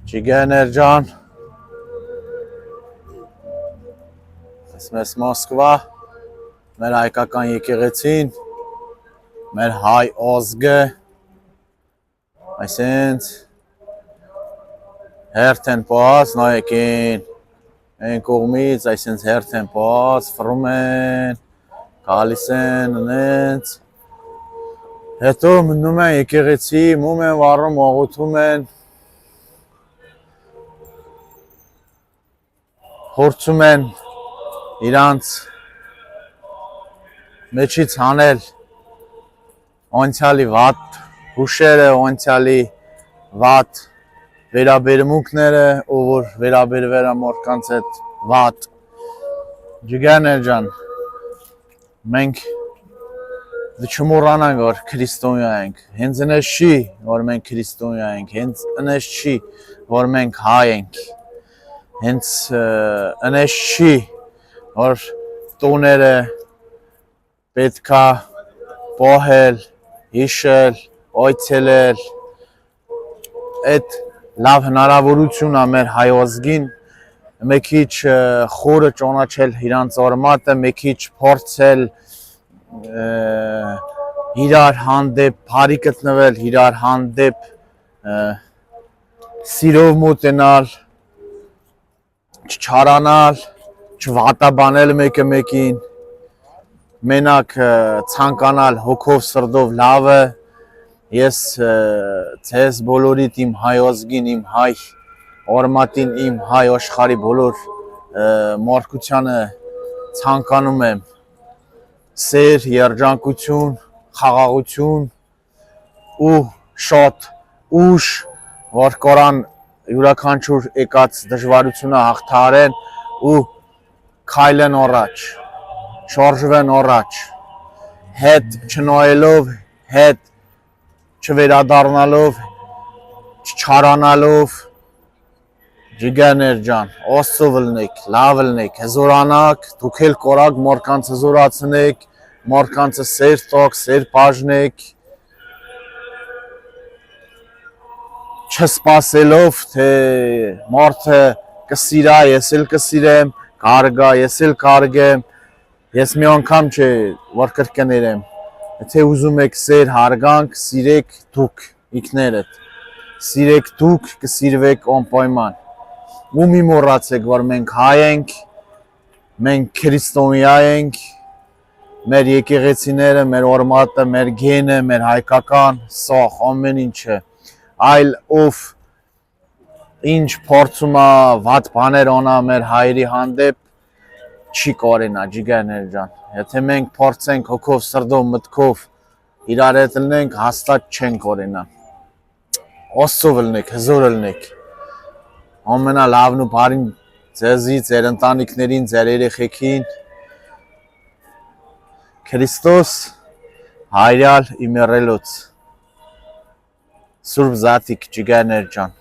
Ջիգերներ ջան, ես Մոսկվա, մեր հայկական եկեղեցին, մեր հայ ազգը, այսինքն հերթ են պահած, նայեկին, այն կողմից, այսինքն հերթ են պահած, ֆռում են, գալիս են, ունենց, հետո մնում են եկեղեցի, մում են վառում, աղոթում են, հորցում են իրանց մեջից հանել անցյալի վատ հուշերը, անցյալի վատ վերաբերմունքները, ով որ վերաբերվեր ամորկանց հետ վատ ջիգերներ ջան, մենք չմոռանանք, որ քրիստոնյա ենք, հենց այնպես չի, որ մենք քրիստոնյա ենք, հենց այնպես չի, որ մենք հայ ենք, հենց այնպես չի, որ տոները պետքա պահել, հիշել, այցելել, այդ լավ հնարավորություն է մեր հայ ազգին, մի քիչ խորը ճանաչել իրանց արմատը, մի քիչ փորձել իրար հանդեպ բարի գտնվել, իրար հանդեպ սիրով մոտենալ, չչարանալ, չվատաբանել մեկը մեկին, մենակ ցանկանալ հոգով սրտով լավը, ես ձեզ բոլորիդ իմ հայ ազգին, իմ հայ արմատին, իմ հայ աշխարհի բոլոր մարդկությանը ցանկանում եմ սեր, երջանկություն, խաղաղություն ու շատ ուժ, որ կորան յուրաքանչյուր եկած դժվարությունը հաղթահարեն ու քայլեն առաջ, շարժվեն առաջ, հետ չնայելով, հետ չվերադառնալով, չչարանալով, ջիգերներ ջան, Աստծո լնեք, լավ լնեք, հզորանաք, դուք էլ կորակ մարդկանց հզորացնեք, մարդկանց սեր տակ, սեր բաժնեք, չսպասելով, թե մարդը կսիրա, ես էլ կսիրեմ, կարգա, ես էլ կարգեմ, ես մի անգամ չէ, որ կրկներեմ, եթե ուզում եք սեր հարգանք, սիրեք դուք ինքներդ, սիրեք դուք, կսիրվեք անպայման, ու մի մոռացեք, որ մենք հայ ենք, մենք քրիստոնյա ենք, մեր եկեղեցիները, մեր արմատը, մեր գենը, մեր հայկական, սաղ, ամեն ինչը, այլ ով ինչ փորձում է վատ բաներ անա մեր հայերի հանդեպ չի կարենա ջիգերներ ջան, եթե մենք փորձենք հոգով, սրտով, մտքով իրար հետ լինենք, հաստատ չենք կարենա, Աստծո լնեք, հզոր լնեք, ամենալավն ու բարին ձեզի, ձեր ընտանիքներին, ձեր երեխեքին, Քրիստոս հայրյալ իմերելոց, Սուրբ Զատիկ ջիգերներ ջան,